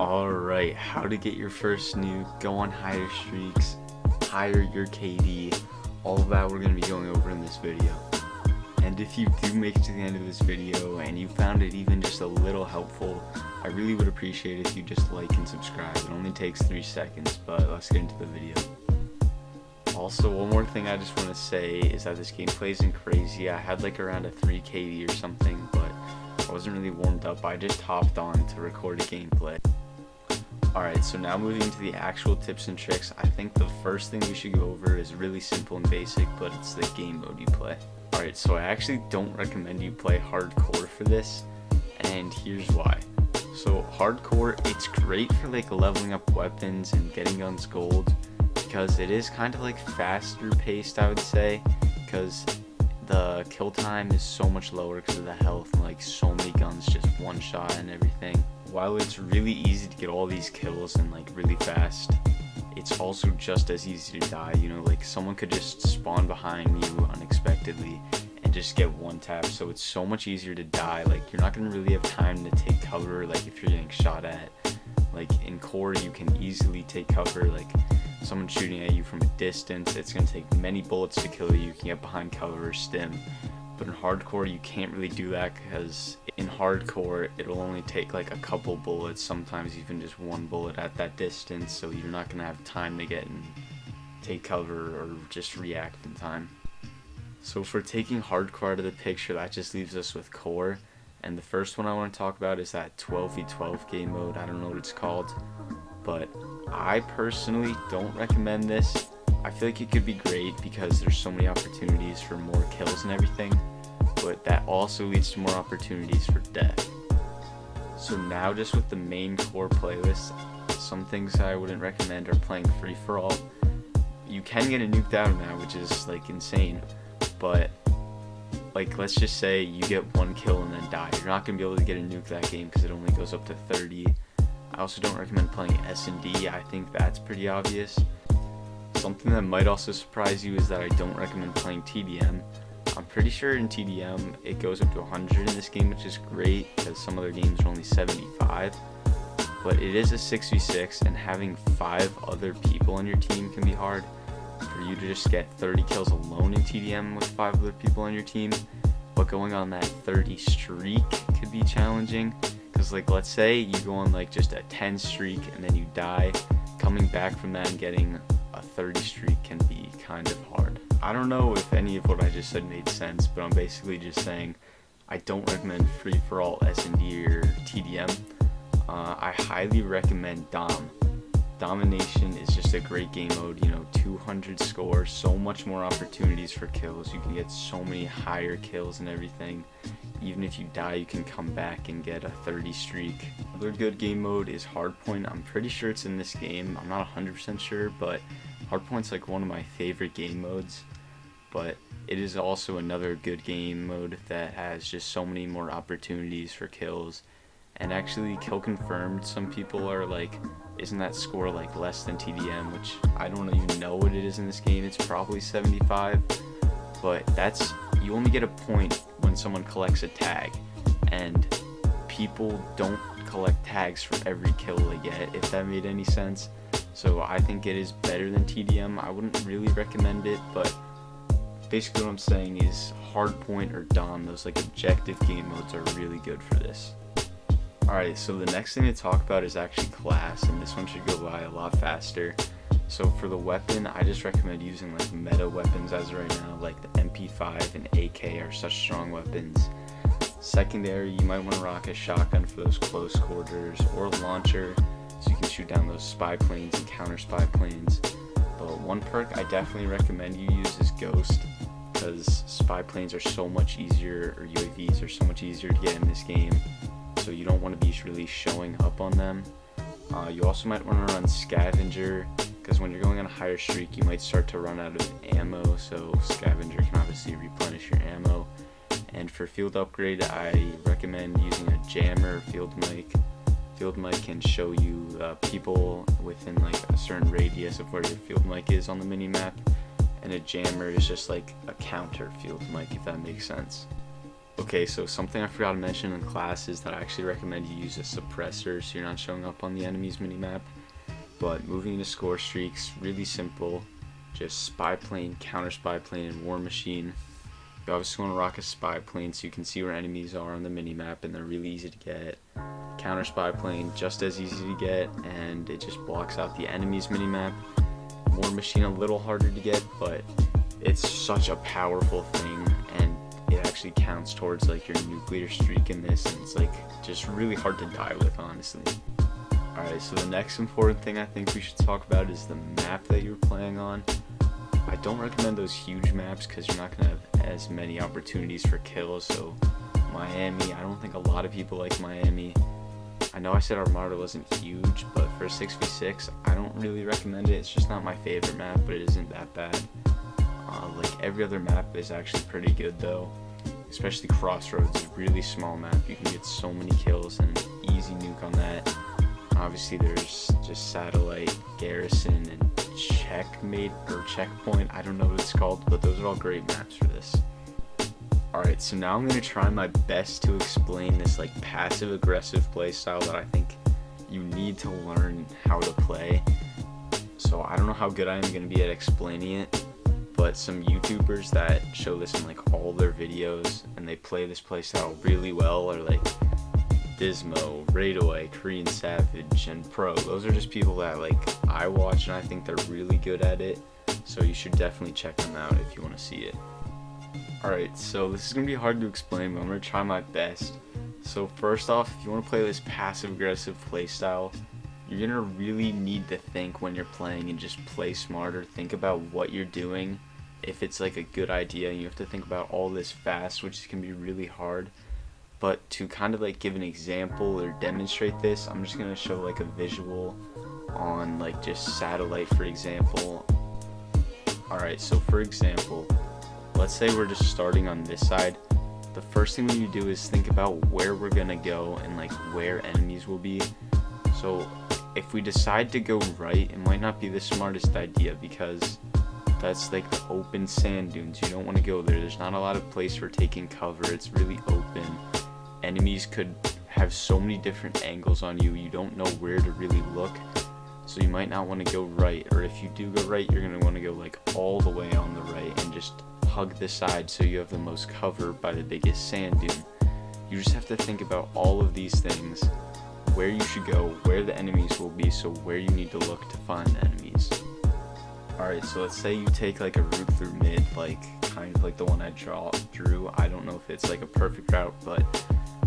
Alright, how to get your first nuke, go on higher streaks, higher your KD, all of that we're going to be going over in this video. And if you do make it to the end of this video and you found it even just a little helpful, I really would appreciate it if you just like and subscribe. It only takes 3 seconds, but let's get into the video. Also, one more thing I just want to say is that this gameplay isn't crazy. I had like around a 3 KD or something, but I wasn't really warmed up. I just hopped on to record a gameplay. Alright, so now moving into the actual tips and tricks, I think the first thing we should go over is really simple and basic, but it's the game mode you play. Alright, so I actually don't recommend you play hardcore for this, and here's why. So hardcore, it's great for like leveling up weapons and getting guns gold, because it is kind of like faster paced, I would say, because the kill time is so much lower because of the health and like so many guns just one shot and everything. While it's really easy to get all these kills and like really fast, it's also just as easy to die. You know, like someone could just spawn behind you unexpectedly and just get one tap, so it's so much easier to die. Like you're not gonna really have time to take cover, like if you're getting shot at. Like in core you can easily take cover, like someone shooting at you from a distance, it's going to take many bullets to kill you. You can get behind cover or stim. But in hardcore you can't really do that, because in hardcore it'll only take like a couple bullets, sometimes even just one bullet at that distance, so you're not going to have time to get and take cover or just react in time. So for taking hardcore out of the picture, that just leaves us with core. And the first one I want to talk about is that 12v12 game mode. I don't know what it's called, but I personally don't recommend this. I feel like it could be great because there's so many opportunities for more kills and everything, but that also leads to more opportunities for death. So now just with the main core playlist, some things I wouldn't recommend are playing free-for-all. You can get a nuke down now, which is like insane, but like let's just say you get one kill and then die. You're not going to be able to get a nuke that game because it only goes up to 30. I also don't recommend playing S&D. I think that's pretty obvious. Something that might also surprise you is that I don't recommend playing TDM. I'm pretty sure in TDM it goes up to 100 in this game, which is great because some other games are only 75. But it is a 6v6, and having 5 other people on your team can be hard. For you to just get 30 kills alone in TDM with 5 other people on your team, but going on that 30 streak could be challenging. Because like let's say you go on like just a 10 streak and then you die, coming back from that and getting a 30 streak can be kind of hard. I don't know if any of what I just said made sense, but I'm basically just saying I don't recommend free-for-all S&D or TDM. I highly recommend Dom. Domination is just a great game mode, you know, 200 scores, so much more opportunities for kills. You can get so many higher kills and everything. Even if you die, you can come back and get a 30 streak. Another good game mode is Hardpoint. I'm pretty sure it's in this game. I'm not 100% sure, but Hardpoint's like one of my favorite game modes. But it is also another good game mode that has just so many more opportunities for kills. And actually, kill confirmed, some people are like, isn't that score like less than TDM, which I don't even know what it is in this game. It's probably 75, but that's, you only get a point when someone collects a tag, and people don't collect tags for every kill they get, if that made any sense. So I think it is better than TDM. I wouldn't really recommend it, but basically what I'm saying is Hardpoint or Dom, those like objective game modes are really good for this. Alright, so the next thing to talk about is actually class, and this one should go by a lot faster. So for the weapon, I just recommend using like meta weapons as of right now, like the MP5 and AK are such strong weapons. Secondary, you might want to rock a shotgun for those close quarters, or a launcher so you can shoot down those spy planes and counter spy planes. But one perk I definitely recommend you use is Ghost, because spy planes are so much easier, or UAVs are so much easier to get in this game, so you don't want to be really showing up on them. You also might want to run Scavenger, because when you're going on a higher streak you might start to run out of ammo, so Scavenger can obviously replenish your ammo. And for field upgrade, I recommend using a jammer or field mic. Field mic can show you people within like a certain radius of where your field mic is on the mini-map, and a jammer is just like a counter field mic, if that makes sense. Okay, so something I forgot to mention in class is that I actually recommend you use a suppressor so you're not showing up on the enemy's minimap. But moving into score streaks, really simple. Just spy plane, counter spy plane, and war machine. You obviously want to rock a spy plane so you can see where enemies are on the minimap and they're really easy to get. Counter spy plane, just as easy to get, and it just blocks out the enemy's minimap. War machine, a little harder to get, but it's such a powerful thing, and it actually counts towards like your nuclear streak in this, and it's like just really hard to die with, honestly. Alright, so the next important thing I think we should talk about is the map that you're playing on. I don't recommend those huge maps because you're not going to have as many opportunities for kills. So Miami, I don't think a lot of people like Miami. I know I said Armada wasn't huge, but for a 6v6, I don't really recommend it. It's just not my favorite map, but it isn't that bad. Like every other map is actually pretty good though. Especially Crossroads is a really small map. You can get so many kills and an easy nuke on that. Obviously there's just Satellite, Garrison, and Checkmate or Checkpoint. I don't know what it's called, but those are all great maps for this. Alright, so now I'm going to try my best to explain this like passive aggressive playstyle that I think you need to learn how to play. So I don't know how good I am going to be at explaining it, but some YouTubers that show this in like all their videos and they play this playstyle really well are like Dismo, Raidaway, Korean Savage, and Pro. Those are just people that like I watch and I think they're really good at it, so you should definitely check them out if you want to see it. Alright, so this is going to be hard to explain, but I'm going to try my best. So first off, if you want to play this passive aggressive playstyle, you're going to really need to think when you're playing and just play smarter. Think about what you're doing. If it's like a good idea, you have to think about all this fast, which can be really hard. But to kind of like give an example or demonstrate this, I'm just going to show like a visual on like just Satellite, for example. Alright, so for example, let's say we're just starting on this side. The first thing we need to do is think about where we're going to go and like where enemies will be. So if we decide to go right, it might not be the smartest idea because that's like the open sand dunes. You don't want to go there. There's not a lot of place for taking cover. It's really open. Enemies could have so many different angles on you. You don't know where to really look. So you might not want to go right. Or if you do go right, you're going to want to go like all the way on the right and just hug the side so you have the most cover by the biggest sand dune. You just have to think about all of these things. Where you should go, where the enemies will be, so where you need to look to find the enemies. Alright, so let's say you take like a route through mid, like kind of like the one I drew. I don't know if it's like a perfect route, but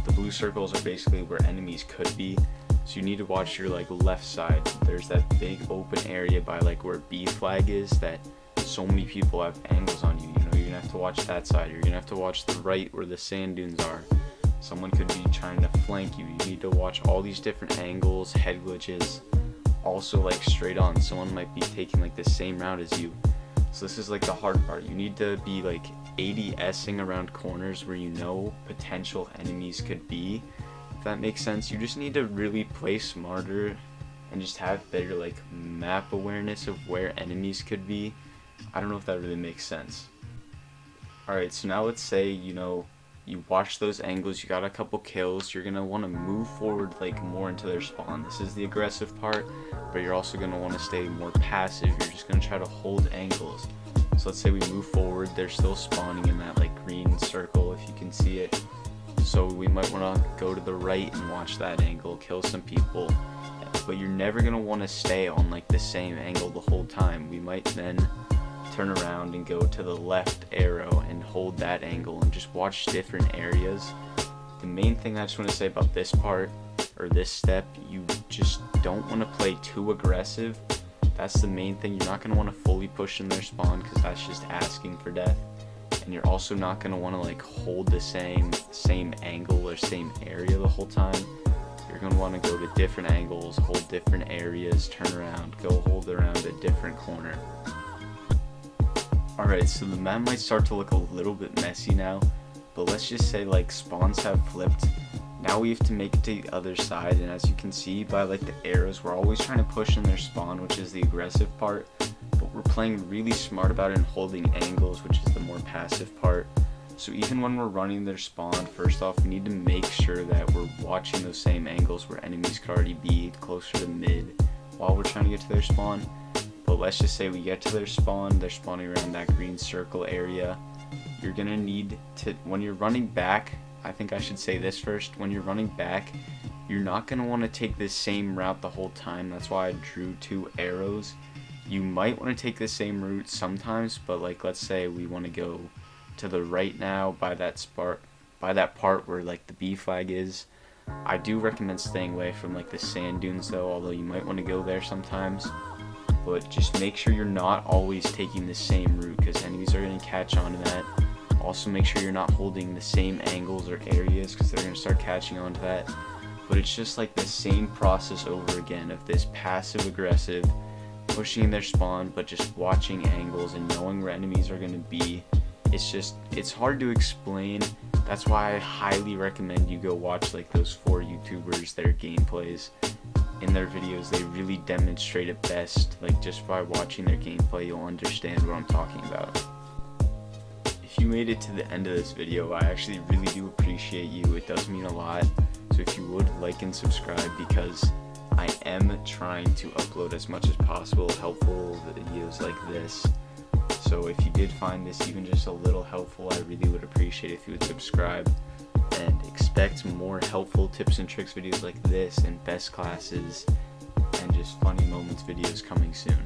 the blue circles are basically where enemies could be. So you need to watch your like left side. There's that big open area by like where B flag is that so many people have angles on you. You know, you're gonna have to watch that side. You're gonna have to watch the right where the sand dunes are. Someone could be trying to flank you. You need to watch all these different angles, head glitches. Also like straight on, someone might be taking like the same route as you. So this is like the hard part. You need to be like ADSing around corners where you know potential enemies could be. If that makes sense, you just need to really play smarter and just have better like map awareness of where enemies could be. I don't know if that really makes sense. Alright, so now let's say, you know, you watch those angles, you got a couple kills, you're going to want to move forward like more into their spawn. This is the aggressive part, but you're also going to want to stay more passive. You're just going to try to hold angles. So let's say we move forward, they're still spawning in that like green circle if you can see it. So we might want to go to the right and watch that angle, kill some people. But you're never going to want to stay on like the same angle the whole time. We might then turn around and go to the left arrow and hold that angle and just watch different areas. The main thing I just want to say about this part or this step, you just don't want to play too aggressive. That's the main thing. You're not going to want to fully push in their spawn because that's just asking for death. And you're also not going to want to like hold the same angle or same area the whole time. You're going to want to go to different angles, hold different areas, turn around, go hold around a different corner. Alright, so the map might start to look a little bit messy now, but let's just say like spawns have flipped. Now we have to make it to the other side, and as you can see by like the arrows, we're always trying to push in their spawn, which is the aggressive part, but we're playing really smart about it and holding angles, which is the more passive part. So even when we're running their spawn, first off, we need to make sure that we're watching those same angles where enemies could already be closer to mid while we're trying to get to their spawn. But let's just say we get to their spawn, they're spawning around that green circle area. You're gonna need to, when you're running back, I think I should say this first, when you're running back, you're not gonna wanna take this same route the whole time. That's why I drew 2 arrows. You might wanna take the same route sometimes, but like let's say we wanna go to the right now by that part where like the B flag is. I do recommend staying away from like the sand dunes though, although you might want to go there sometimes. But just make sure you're not always taking the same route, because enemies are going to catch on to that. Also make sure you're not holding the same angles or areas, because they're going to start catching on to that. But it's just like the same process over again of this passive aggressive, pushing their spawn, but just watching angles and knowing where enemies are going to be. It's hard to explain. That's why I highly recommend you go watch like those 4 YouTubers, their gameplays. In their videos, they really demonstrate it best. Like just by watching their gameplay, you'll understand what I'm talking about. If you made it to the end of this video, I actually really do appreciate you. It does mean a lot. So if you would like and subscribe, because I am trying to upload as much as possible helpful videos like this. So if you did find this even just a little helpful, I really would appreciate if you would subscribe, and expect more helpful tips and tricks videos like this, and best classes and just funny moments videos coming soon.